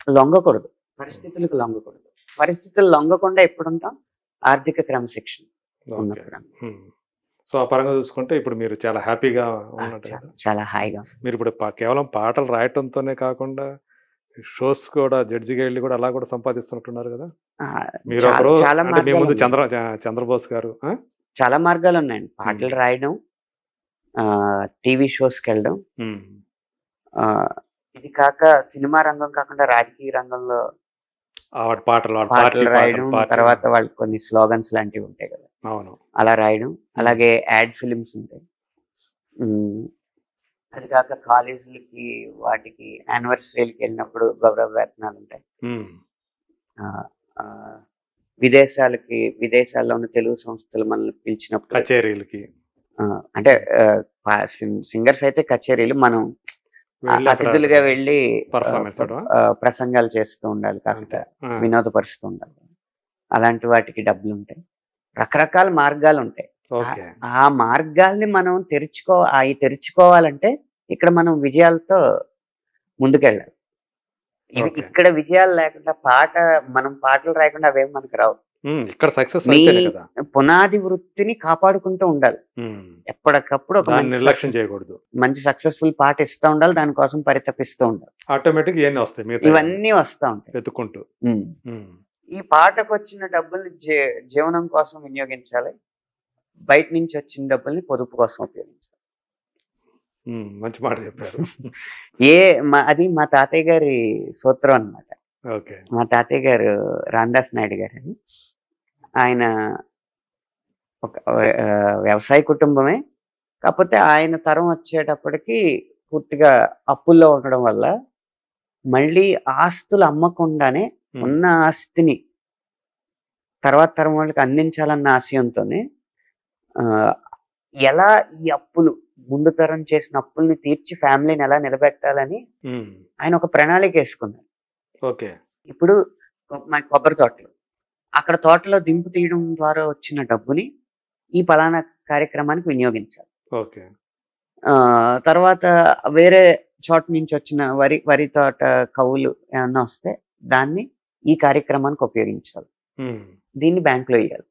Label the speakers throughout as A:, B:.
A: లొంగకూడదు. పరిస్థితులకు లొంగకూడదు. పరిస్థితులు లొంగకుండా ఎప్పుడుంటాం? ఆర్థిక క్రమశిక్షణ
B: ఓకే.
A: ఉన్నప్పుడు.
B: సో, ఆ పరంగా చూసుకుంటే ఇప్పుడు మీరు చాలా హ్యాపీగా
A: ఆ!
B: ఉన్నట్టు
A: చాలా,
B: కదా!
A: చాలా హాయిగా.
B: మీరిప్పుడు కేవలం పాటలు రాయటంతోనే కాకుండా షోస్ కూడా జడ్జిగా ఎళ్లి కూడా అలా కూడా సంపాదిస్తున్నట్టున్నారు గదా! మీరు
A: చాలా
B: ఒకరోజు
A: చాలా
B: అంటే మీ ముందు
A: మార్గాలున్నాయి.
B: చంద్రబోస్ గారు ఆ?
A: చాలా మార్గాలున్నాయండి.
B: హ్మ్.
A: పాటలు రాయడం, టీవీ షోస్‌కెళ్ళడం.
B: హ్మ్.
A: ఆహ్, ఇది కాక సినిమా రంగం కాకుండా రాజకీయ రంగంలో
B: వాడి పాటలు, వాడి
A: పాటలు రాయడం,
B: పార్టీ
A: తర్వాత వాళ్ళకి కొన్ని స్లోగన్స్ లాంటివి ఉంటాయి కదా!
B: అవును.
A: అలా రాయడం. అలాగే యాడ్ ఫిల్మ్స్ ఉంటాయి. హ్మ్. అది కాక కాలేజీలకి వాటికి యానివర్సరీలకి వెళ్ళినప్పుడు గౌరవ వేతనాలుంటాయి.
B: హ్మ్.
A: ఆహ్, ఆహ్, విదేశాల్లో ఉన్న తెలుగు సంస్థలు మనల్ని పిలిచినప్పుడు
B: కచేరీలకి
A: అంటే సింగర్స్ అయితే కచేరీలు. మనం
B: వెళ్ళి అక్కడ
A: అతిథులుగా వెళ్ళి
B: పర్ఫార్మెన్స్ ఇవ్వడమా?
A: ప్రసంగాలు చేస్తూ ఉండాలి. కాస్త
B: అంతే. ఆ!
A: వినోదపరుస్తూ ఉండాలి. అలాంటి వాటికి డబ్బులుంటాయి. రకరకాల మార్గాలుంటాయి.
B: ఓకే.
A: ఆ మార్గాల్ని మనం అయి తెరుచుకోవాలంటే ఇక్కడ మనం విజయాలతో ముందుకెళ్ళాలి.
B: ఓకే.
A: ఇక్కడ విజయాలు లేకుండా మనం పాటలు రాయకుండా అవేమి మనకు రావు.
B: ఇక్కడ సక్సెస్
A: మీ
B: అయితేనే కదా!
A: పునాది వృత్తిని కాపాడుకుంటూ ఉండాలి.
B: హ్మ్.
A: ఎప్పటికప్పుడు ఒక
B: దాన్ని నిర్లక్ష్యం చేయకూడదు.
A: మంచి సక్సెస్‌ఫుల్ పాట ఇస్తా ఉండాలి. దానికోసం పరితపిస్తూ ఉండాలి.
B: ఆటోమేటిక్‌గా ఇయన్నీ వస్తాయి మిగతాయన్నీ
A: ఇవన్నీ వస్తా ఉంటాయి.
B: వెతుక్కుంటూ.
A: హ్మ్.
B: హ్మ్.
A: ఈ పాటకొచ్చిన డబ్బుల్ని జీవనం కోసం వినియోగించాలి. బయట నుంచి వచ్చిన డబ్బుల్ని పొదుపు కోసం ఉపయోగించాలి.
B: మంచి మాట చెప్పారు.
A: అది మా తాతయ్య గారి సూత్రం అన్నమాట.
B: ఓకే.
A: మా తాతయ్య గారు రామదాస్ నాయుడు గారని. ఆయన ఒక వ్యవసాయ కుటుంబమే. కాపోతే ఆయన తరం వచ్చేటప్పటికి పూర్తిగా అప్పుల్లో ఉండడం వల్ల మళ్ళీ ఆస్తులు అమ్మకుండానే ఉన్న ఆస్తిని తర్వాత తరం వాళ్ళకి అందించాలన్న ఆశయంతోనే ఆహ్, ఎలా ఈ అప్పులు ముందు తరం చేసిన అప్పుల్ని తీర్చి ఫ్యామిలీని ఎలా నిలబెట్టాలని ఆయన ఒక ప్రణాళికేసుకున్నారు.
B: ఓకే.
A: ఇప్పుడు మా కొబ్బరి తోటలు. అక్కడ తోటలో దింపు తీయడం ద్వారా వచ్చిన డబ్బుని ఈ పలానా కార్యక్రమానికి వినియోగించాలి.
B: ఓకే.
A: తర్వాత వేరే చోట నుంచి వచ్చిన వరి తోట కవులు ఏమన్నా వస్తే దాన్ని ఈ కార్యక్రమానికి ఉపయోగించాలి. దీన్ని బ్యాంక్‌లో ఎయ్యాలి.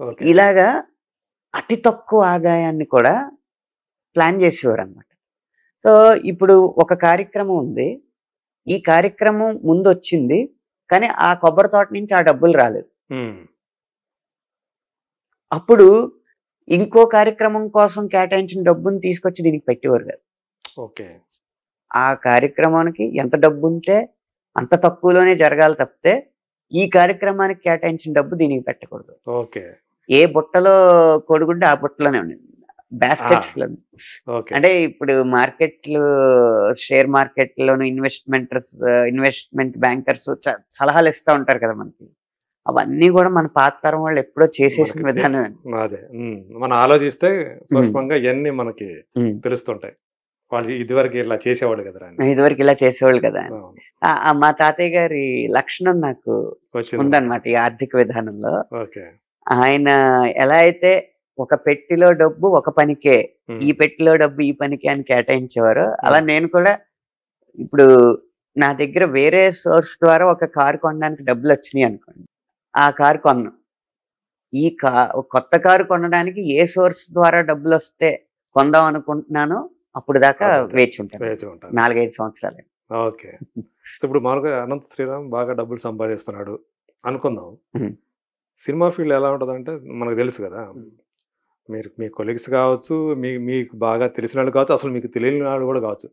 B: ఓకే.
A: ఇలాగా అతి తక్కువ ఆదాయాన్ని కూడా ప్లాన్ చేసేవారనమాట. సో, ఇప్పుడు ఒక కార్యక్రమం ఉంది. ఈ కార్యక్రమం ముందొచ్చింది. కానీ ఆ కొబ్బరి తోట నుంచి ఆ డబ్బులు రాలేదు. అప్పుడు ఇంకో కార్యక్రమం కోసం కేటాయించిన డబ్బుని తీసుకొచ్చి దీనికి పెట్టేవారు కాదు.
B: ఓకే.
A: ఆ కార్యక్రమానికి ఎంత డబ్బుంటే అంత తక్కువలోనే జరగాలి తప్పితే, ఈ కార్యక్రమానికి కేటాయించిన డబ్బు దీనికి పెట్టకూడదు.
B: ఓకే.
A: ఏ బుట్టలో కోడిగుడ్డు ఆ బుట్టలోనే ఉండింది. బాస్కెట్స్‌లో.
B: ఓకే.
A: అంటే ఇప్పుడు షేర్ మార్కెట్‌లోను ఇన్వెస్ట్‌మెంట్ బ్యాంకర్స్ సలహాలు ఇస్తా ఉంటారు కదా మనకి. అవన్నీ కూడా మన పాత తరం వాళ్ళు ఎప్పుడో చేసేసిన విధానమే.
B: అదే. మనం ఆలోచిస్తే సూక్ష్మంగా ఇయన్నీ మనకి తెలుస్తుంటాయి. వాళ్ళు ఇదివరకు ఇలా చేసేవాళ్ళు కదరా అని.
A: ఇదివరకు ఇలా చేసేవాళ్ళు కదా అని. మా తాతయ్య గారి లక్షణం నాకు ఉందన్నమాట ఈ ఆర్థిక విధానంలో.
B: ఓకే.
A: ఆయన ఎలా అయితే ఒక పెట్టెలో డబ్బు ఒక పనికే, ఈ పెట్టెలో డబ్బు ఈ పనికే అని కేటాయించేవారో, అలా నేను కూడా ఇప్పుడు నా దగ్గర వేరే సోర్స్ ద్వారా ఒక కారు కొనడానికి డబ్బులొచ్చినాయి అనుకోండి. ఆ కారు కొనను. కొత్త కారు కొనడానికి ఏ సోర్స్ ద్వారా డబ్బులొస్తే కొందాం అనుకుంటున్నానో అప్పుడు దాకా వేచి ఉంటాను. 4, 5 సంవత్సరాలు.
B: ఓకే. సో, ఇప్పుడు మామూలుగా అనంత శ్రీరామ్ బాగా డబ్బులు సంపాదిస్తున్నాడు అనుకుందాం. సినిమా ఫీల్డ్ ఎలా ఉంటదంటే మనకు తెలుసు కదా! మీ కొలీగ్స్ కావచ్చు, మీకు బాగా తెలిసిన వాళ్ళు కావచ్చు, అసలు మీకు తెలియని వాళ్ళు కూడా కావచ్చు.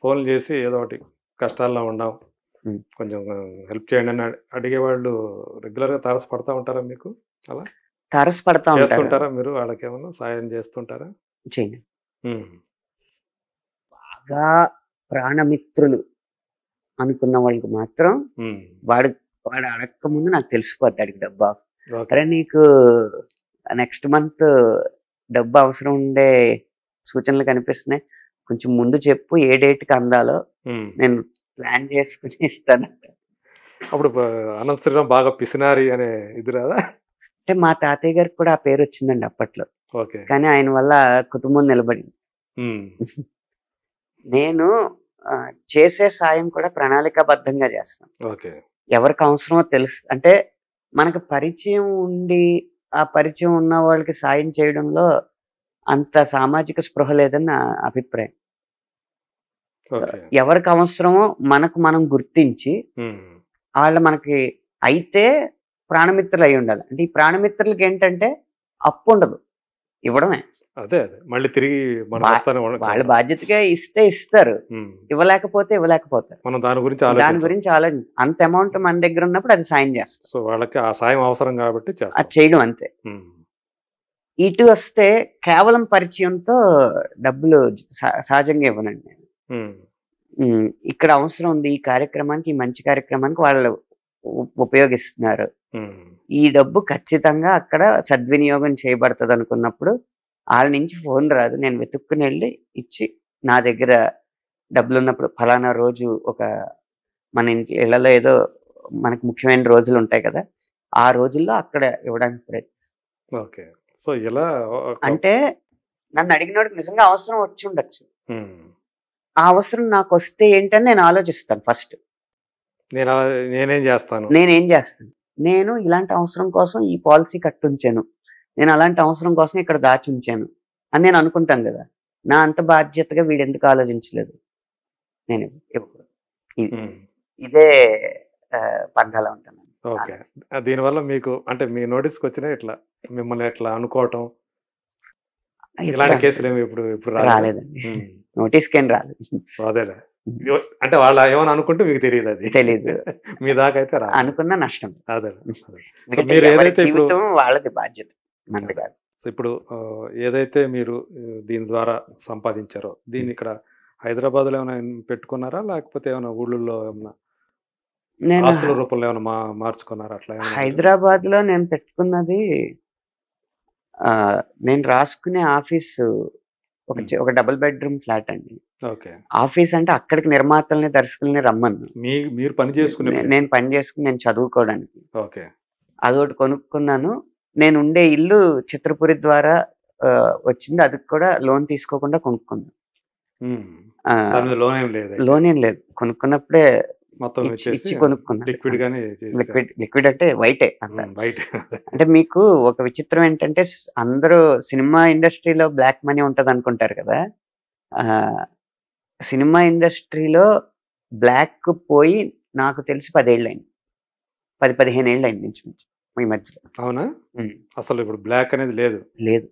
B: ఫోన్లు చేసి ఏదో ఒకటి కష్టాల్లో ఉన్నాం, కొంచెం హెల్ప్ చేయండి అని అడిగేవాళ్ళు రెగ్యులర్‌గా తారసపడతా ఉంటారా మీకు? అలా
A: తారసపడతా
B: చేస్తుంటారా మీరు? వాళ్ళకేమన్నా సాయం చేస్తుంటారా?
A: చేయను. బాగా ప్రాణమిత్రులు అనుకున్న వాళ్ళకి మాత్రం వాడు అడక్క ముందు నాకు తెలిసిపోద్ది ఆడికి డబ్బా. అరే నీకు నెక్స్ట్ మంత్ డబ్బు అవసరం ఉండే సూచనలు కనిపిస్తున్నాయి. కొంచెం ముందు చెప్పు ఏ డేట్‌కి అందాలో నేను ప్లాన్ చేసుకొని ఇస్తానంట.
B: అప్పుడు అనంత శ్రీరామ్ బాగా పిసినారి అనే ఇది రాదా?
A: అంటే మా తాతయ్య గారికి కూడా ఆ పేరు వచ్చిందండి అప్పట్లో.
B: ఓకే.
A: కానీ ఆయన వల్ల కుటుంబం నిలబడింది. నేను చేసే సాయం కూడా ప్రణాళికాబద్ధంగా చేస్తాను.
B: ఓకే.
A: ఎవరికి అవసరమో తెలుసు అంటే మనకు పరిచయం ఉండి ఆ పరిచయం ఉన్న వాళ్ళకి సాయం చేయడంలో అంత సామాజిక స్పృహ లేదని నా అభిప్రాయం.
B: ఓకే.
A: ఎవరికి అవసరమో మనకు మనం గుర్తించి వాళ్ళు మనకి అయితే ప్రాణమిత్రులు అయి ఉండాలి. అంటే ఈ ప్రాణమిత్రులకి ఏంటంటే అప్పు ఉండదు, ఇవ్వడమే.
B: అదే మళ్ళీ తిరిగి
A: వాళ్ళ బాధ్యతగా ఇస్తే ఇస్తారు, ఇవ్వలేకపోతే ఇవ్వలేకపోతారు.
B: మనం దాని
A: గురించి ఆలోచించి అంత అమౌంట్ మన దగ్గర ఉన్నప్పుడు అది సాయం చేస్తాం.
B: సో వాళ్ళకి ఆ సాయం అవసరం కాబట్టి
A: అది చేయడం అంతే. ఇటు వస్తే కేవలం పరిచయంతో డబ్బులు సహజంగా ఇవ్వనండి నేను. ఇక్కడ అవసరం ఉంది, ఈ కార్యక్రమానికి, ఈ మంచి కార్యక్రమానికి వాళ్ళు ఉపయోగిస్తున్నారు, ఈ డబ్బు ఖచ్చితంగా అక్కడ సద్వినియోగం చేయబడుతుంది అనుకున్నప్పుడు వాళ్ళ నుంచి ఫోన్ రాదు, నేను వెతుక్కుని వెళ్ళి ఇచ్చి, నా దగ్గర డబ్బులు ఉన్నప్పుడు ఫలానా రోజు ఒక మన ఇంటి ఇళ్లలో ఏదో మనకు ముఖ్యమైన రోజులు ఉంటాయి కదా, ఆ రోజుల్లో అక్కడ ఇవ్వడానికి ప్రయత్నిస్తాను.
B: ఓకే. సో ఇలా
A: అంటే నన్ను అడిగినోడికి నిజంగా అవసరం వచ్చి ఉండొచ్చు, ఆ అవసరం నాకు వస్తే ఏంటని నేను ఆలోచిస్తాను ఫస్ట్.
B: నేనేం చేస్తాను,
A: నేను ఇలాంటి అవసరం కోసం ఈ పాలసీ కట్టుంచాను, నేను అలాంటి అవసరం కోసం ఇక్కడ దాచి ఉంచాను అని నేను అనుకుంటాను కదా. నా అంత బాధ్యతగా వీడు ఎందుకు ఆలోచించలేదు, నేను ఇదే పంథాలో ఉంటాను.
B: ఓకే. దీనివల్ల మీకు అంటే మీ నోటీస్కి వచ్చినా ఇట్లా మిమ్మల్ని ఎట్లా అనుకోవటం ఇలాంటి కేసులు ఏమి ఇప్పుడు
A: రాలేదండి, నోటీస్కి ఏం రాలేదు.
B: అదేలే, అంటే వాళ్ళు ఏమని అనుకుంటే మీకు తెలియదు, అది
A: తెలీదు.
B: మీ దాకా అయితే
A: అనుకున్న నష్టం.
B: అదే
A: మీరు ఏదైతే వాళ్ళది బాధ్యత, మనది కాదు.
B: ఇప్పుడు ఏదైతే మీరు దీని ద్వారా సంపాదించారో దీన్ని ఇక్కడ హైదరాబాద్ లో ఏమైనా పెట్టుకున్నారా, లేకపోతే ఏమైనా ఊళ్ళో ఏమన్నా ఆస్తుల రూపంలో ఏమైనా మార్చుకున్నారా? అట్లా
A: హైదరాబాద్ లో నేను పెట్టుకున్నది, నేను రాసుకునే ఆఫీస్ ఒక డబుల్ బెడ్రూమ్ ఫ్లాట్ అండి.
B: ఓకే.
A: ఆఫీస్ అంటే అక్కడికి నిర్మాతల్ని, దర్శకుల్ని రమ్మను,
B: మీరు పని చేసుకునే,
A: నేను పని చేసుకుని నేను చదువుకోవడానికి.
B: ఓకే.
A: అదొకటి కొనుక్కున్నాను. నేను ఉండే ఇల్లు చిత్రపురి ద్వారా వచ్చింది, అది కూడా లోన్ తీసుకోకుండా కొనుక్కున్నాను. లోన్ ఏం లేదు, కొనుక్కున్నప్పుడే
B: మొత్తం
A: ఇచ్చి కొనుక్కున్నాను. లిక్విడ్ అంటే వైటే. అంటే మీకు ఒక విచిత్రం ఏంటంటే, అందరూ సినిమా ఇండస్ట్రీలో బ్లాక్ మనీ ఉంటది అనుకుంటారు కదా, సినిమా ఇండస్ట్రీలో బ్లాక్ పోయి నాకు తెలిసి 10 ఏళ్ళు అయింది, 10-15 ఏళ్ళు అయింది నుంచి ఈ మధ్యలో.
B: అవునా? అసలు ఇప్పుడు బ్లాక్ అనేది లేదు.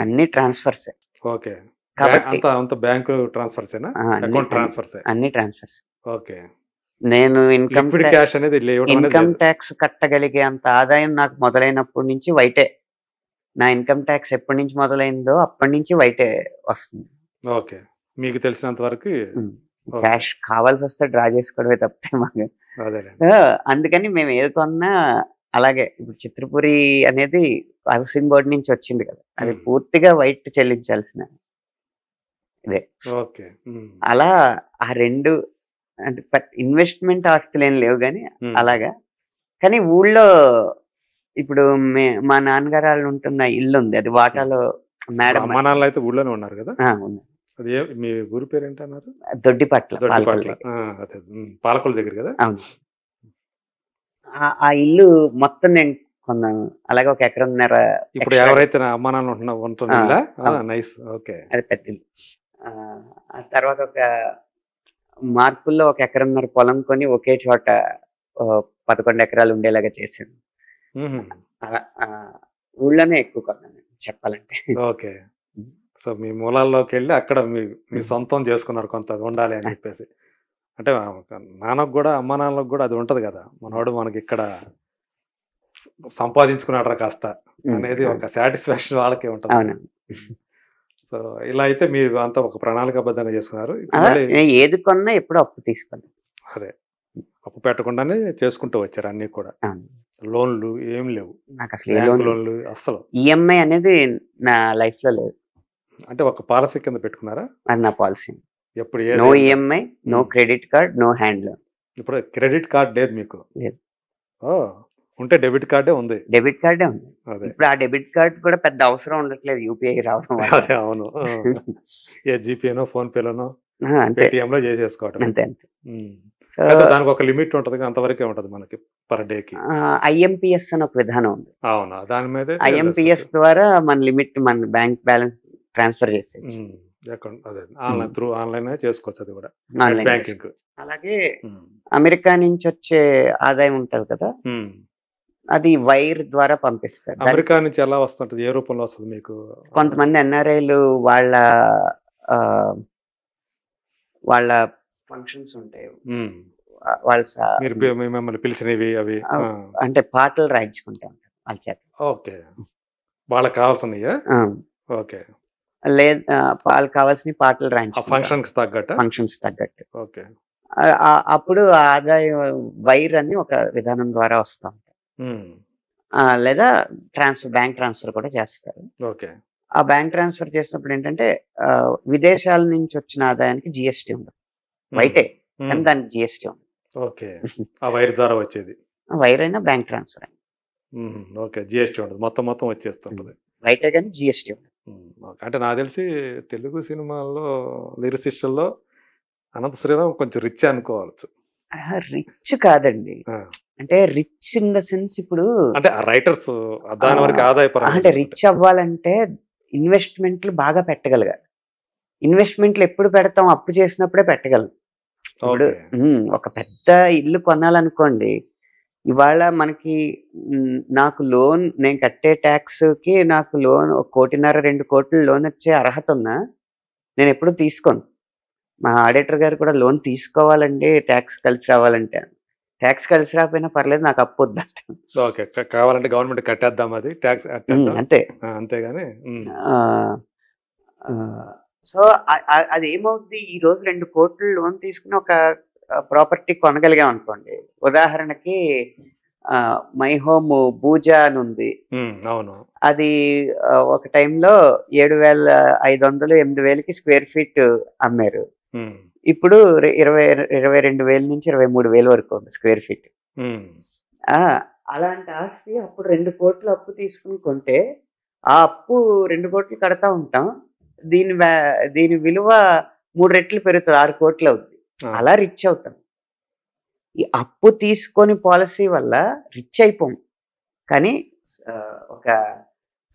A: అన్ని ట్రాన్స్ఫర్స్.
B: ఓకే. కాబట్టి అంత బ్యాంకు ట్రాన్స్ఫర్స్, అకౌంట్ ట్రాన్స్ఫర్స్,
A: అన్ని ట్రాన్స్ఫర్స్.
B: ఓకే.
A: నేను ఇన్కమ్ ట్యాక్స్ కట్టగలిగే అంత ఆదాయం నాకు మొదలైనప్పటి నుంచి వైటే. నా ఇన్కమ్ ట్యాక్స్ ఎప్పటి నుంచి మొదలైందో అప్పటి నుంచి వైటే వస్తుంది.
B: ఓకే. మీకు తెలిసినంత వరకు
A: క్యాష్ కావాల్సి వస్తే డ్రా చేసుకోవడమే తప్పితే మాకు. అందుకని మేము ఏది కొన్నా అలాగే. ఇప్పుడు చిత్రపురి అనేది హౌసింగ్ బోర్డు నుంచి వచ్చింది కదా, అది పూర్తిగా వైట్ చెల్లించాల్సిన ఇదే.
B: ఓకే.
A: అలా ఆ రెండు అంటే ఇన్వెస్ట్మెంట్ ఆస్తులు ఏం లేవు కానీ అలాగా. కానీ ఊళ్ళో ఇప్పుడు మా నాన్నగారు వాళ్ళు ఉంటున్న ఇల్లు ఉంది, అది వాటాలో మేడం.
B: మా నాన్న అయితే ఊళ్ళోనే ఉన్నారు కదా. అది మీ ఊరి పేరు ఏంటన్నారు?
A: దొడ్డిపట్ల.
B: పాలకొల దగ్గర కదా.
A: అవును. ఆ ఇల్లు మొత్తం నేను కొన్నాను, అలాగే 1 ఎకరంన్నర.
B: ఇప్పుడు ఎవరైతే అమ్మ నాన్న ఉంటున్నా నైస్. ఓకే.
A: అది పెద్ద ఇల్లు. ఆ తర్వాత ఒక మార్పుల్లో 1 ఎకరంన్నర పొలం కొని ఒకే చోట 11 ఎకరాలు ఉండేలాగా చేశాను. ఊళ్ళోనే ఎక్కువ కొన్నాను చెప్పాలంటే.
B: ఓకే. సో మీ మూలాల్లోకి వెళ్ళి అక్కడ మీ సొంతం చేసుకున్నారు, కొంత ఉండాలి అని చెప్పేసి. అంటే నాన్నకు కూడా, అమ్మ నాన్నలకు కూడా అది ఉంటది కదా, మనవాడు మనకి ఇక్కడ సంపాదించుకున్నాడు కాస్త అనేది ఒక సాటిస్ఫాక్షన్ వాళ్ళకే ఉంటుంది. సో ఇలా అయితే మీరు అంతా ఒక ప్రణాళికాబద్ధంగా చేసుకున్నారు.
A: ఏది కొన్నా ఎప్పుడు అప్పు తీసుకోండి.
B: అదే అప్పు పెట్టకుండానే చేసుకుంటూ వచ్చారు అన్ని కూడా. లోన్లు ఏం లేవు
A: నాకు అసలు.
B: లోన్లు అస్సలు.
A: ఈఎంఐ అనేది నా లైఫ్ లో లేదు.
B: అంటే ఒక పాలసీ కింద పెట్టుకున్నారా?
A: అది నా పాలసీ.
B: ఎప్పుడు
A: no EMI, no credit card, no hand loan.
B: ఇప్పుడు క్రెడిట్ కార్డ్ లేదు మీకు?
A: లేదు.
B: ఉంటే డెబిట్ కార్డే ఉంది.
A: డెబిట్ కార్డే ఉంది. ఇప్పుడు ఆ డెబిట్ కార్డ్ కూడా పెద్ద అవసరం ఉండట్లేదు యూపీఐ రావడం.
B: అదే అవును. ఏ జీపేనో ఫోన్ పేలోనో
A: అంతే
B: పేటిఎం లో చేసేసుకోవటం.
A: అంతే అంతే. సో
B: అంటే దానికి ఒక లిమిట్ ఉంటది, అంతవరకే ఉంటది మనకి పర్ డేకి.
A: ఐఎంపిఎస్ అని ఒక విధానం ఉంది.
B: అవునా, దాని మీద
A: ఐఎంపిఎస్ ద్వారా మన లిమిట్ మన బ్యాంక్ బ్యాలెన్స్ ట్రాన్స్ఫర్ చేసేయచ్చు.
B: అదే ఆన్లైన్ త్రూ ఆన్లైన్ చేసుకోవచ్చు, అది కూడా
A: ఆన్లైన్
B: బ్యాంకింగ్.
A: అలాగే అమెరికా నుంచి వచ్చే ఆదాయం ఉంటది కదా, అది వైర్ ద్వారా పంపిస్తారు.
B: అమెరికా నుంచి ఎలా వస్తుంటది, ఏ రూపంలో వస్తుంది మీకు?
A: కొంతమంది ఎన్ఆర్ఐలు వాళ్ళ వాళ్ళ ఫంక్షన్స్ ఉంటాయి,
B: మీరు మిమ్మల్ని పిలిచినవి అవి
A: అంటే పాటలు రాయించుకుంటా ఉంటారు వాళ్ళ చేత.
B: ఓకే, వాళ్ళకి కావాల్సినయా? ఓకే,
A: లేదు వాళ్ళకి కావాల్సిన పాటలు రాయించుకుంటారు
B: ఫంక్షన్స్ తగ్గట్టు. ఓకే,
A: అప్పుడు ఆదాయం వైర్ అని ఒక విధానం ద్వారా వస్తాం, లేదా బ్యాంక్ ట్రాన్స్ఫర్ కూడా చేస్తారు.
B: ఓకే,
A: ఆ బ్యాంక్ ట్రాన్స్ఫర్ చేసినప్పుడు ఏంటంటే విదేశాల నుంచి వచ్చిన ఆదాయానికి జిఎస్టీ ఉండదు, వైటే కానీ దానికి జిఎస్టీ ఉండదు.
B: ఓకే, ఆ వైర్ ద్వారా వచ్చేది
A: వైర్ అయినా బ్యాంక్ ట్రాన్స్ఫర్ అయినా
B: ఓకే, జిఎస్టీ ఉండదు, మొత్తం వచ్చేస్తుంటది,
A: వైటే కానీ జిఎస్టీ ఉండదు.
B: అంటే నాకు తెలిసి తెలుగు సినిమాల్లో లిరిసిస్టుల్లో అనంత శ్రీరామ్ కొంచెం రిచ్ అనుకోవచ్చు.
A: రిచ్ కాదండి, అంటే రిచ్ ఇన్ ద సెన్స్ ఇప్పుడు
B: అంటే రైటర్స్ దాని వరకు ఆదాయపరంగా
A: అంటే రిచ్ అవ్వాలంటే ఇన్వెస్ట్మెంట్లు బాగా పెట్టగలగాలి. ఇన్వెస్ట్మెంట్లు ఎప్పుడు పెడతాం, అప్పు చేసినప్పుడే పెట్టగలం. ఇప్పుడు ఒక పెద్ద ఇల్లు కొనాలనుకోండి, ఇవాళ మనకి నాకు లోన్, నేను కట్టే ట్యాక్స్ కి నాకు లోన్ 1.5 2 కోట్లు లోన్ వచ్చే అర్హత ఉన్నా నేను ఎప్పుడు తీసుకోను. మా ఆడిటర్ గారు కూడా లోన్ తీసుకోవాలండి ట్యాక్స్ కలిసి రావాలంటే, ట్యాక్స్ కలిసి రాకపోయినా పర్లేదు నాకు అప్పు వద్దంట.
B: ఓకే, కావాలంటే గవర్నమెంట్ కట్టేద్దాం, అది ట్యాక్స్
A: అంతే,
B: అంతేగాని.
A: సో అది ఏమవుద్ది, ఈ రోజు 2 కోట్లు లోన్ తీసుకుని ఒక ప్రాపర్టీ కొనగలిగాం అనుకోండి. ఉదాహరణకి మై హోమ్ భూజా అని ఉంది,
B: అవును,
A: అది ఒక టైంలో 7,500 8,000కి స్క్వేర్ ఫీట్ అమ్మారు. ఇప్పుడు 22,000 నుంచి 23,000 వరకు ఉంది స్క్వేర్ ఫీట్. అలాంటి ఆస్తి అప్పుడు 2 కోట్లు అప్పు తీసుకుని కొంటే ఆ అప్పు 2 కోట్లు కడతా ఉంటాం, దీని విలువ 3 రెట్లు పెరుగుతుంది, 6 కోట్లు అవుతుంది. అలా రిచ్ అవుతాం. ఈ అప్పు తీసుకొని పాలసీ వల్ల రిచ్ అయిపోం, కానీ ఒక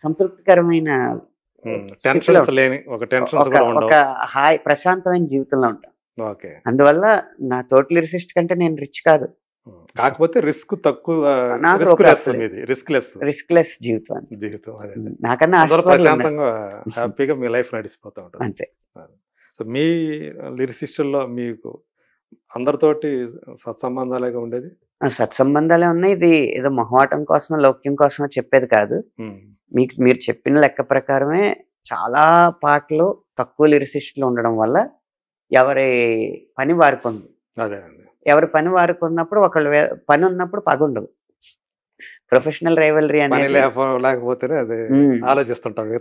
A: సంతృప్తికరమైన ఒక హాయ్ ప్రశాంతమైన జీవితంలో ఉంటాం. అందువల్ల నా తోటి లిరిసిస్ట్ కంటే నేను రిచ్ కాదు,
B: కాకపోతే రిస్క్ తక్కువ,
A: రిస్క్ లెస్ జీవితం. నాకన్నా
B: ప్రశాంతంగా హ్యాపీగా మీ లైఫ్ నడిచిపోతా ఉంటుంది
A: అంతే.
B: సో మీ లిరిసిస్టుల్లో మీకు అందరితోటి సత్సంబంధాలుగా ఉండేది?
A: సత్సంబంధాలే ఉన్నాయి. ఇది ఏదో మొహమాటం కోసం లౌక్యం కోసం చెప్పేది కాదు. మీరు చెప్పిన లెక్క ప్రకారమే చాలా పాటలు తక్కువ లిరిసిస్టులు ఉండడం వల్ల ఎవరి పని వారికి ఉంది.
B: అదే అండి,
A: ఎవరి పని వారికి ఉన్నప్పుడు ఒకళ్ళు పని ఉన్నప్పుడు పగ ఉండదు. ప్రొఫెషనల్ రైవలరీ అనేది
B: లేకపోతేనే అది ఆలోచిస్తుంటాం,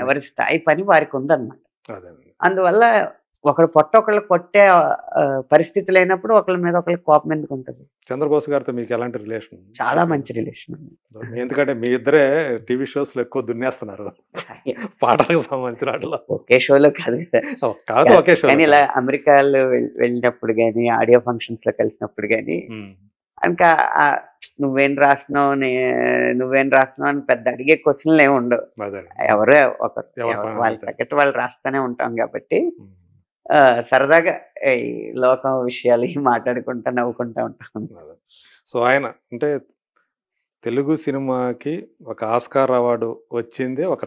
A: ఎవరి స్థాయి పని వారికి ఉందన్నమాట. అందువల్ల ఒకళ్ళు ఒకళ్ళు కొట్టే పరిస్థితి లేనప్పుడు ఒకళ్ళ మీద ఒకళ్ళకి కోపం ఎందుకు ఉంటుంది?
B: చంద్రబోస్ గారితో మీకు ఎలాంటి రిలేషన్?
A: చాలా మంచి రిలేషన్.
B: ఎందుకంటే మీ ఇద్దరే టీవీ షోస్ లో ఎక్కువ దున్నేస్తున్నారు పాటలకు సంబంధించిన. ఒకే
A: షోలో కాదు
B: కాదు, ఒకే షో,
A: కానీ ఇలా అమెరికాలో వెళ్ళినప్పుడు కానీ ఆడియో ఫంక్షన్స్ లో కలిసినప్పుడు కానీ ఇంకా నువ్వేం రాస్తున్నావు అని పెద్ద అడిగే క్వశ్చన్లు ఏమి ఉండవు. ఎవరో వాళ్ళ తగ్గట్టు వాళ్ళు రాస్తానే ఉంటాం కాబట్టి సరదాగా ఈ లోకం విషయాలు మాట్లాడుకుంటా నవ్వుకుంటా ఉంటాం.
B: సో ఆయన అంటే తెలుగు సినిమాకి ఒక ఆస్కార్ అవార్డు వచ్చింది ఒక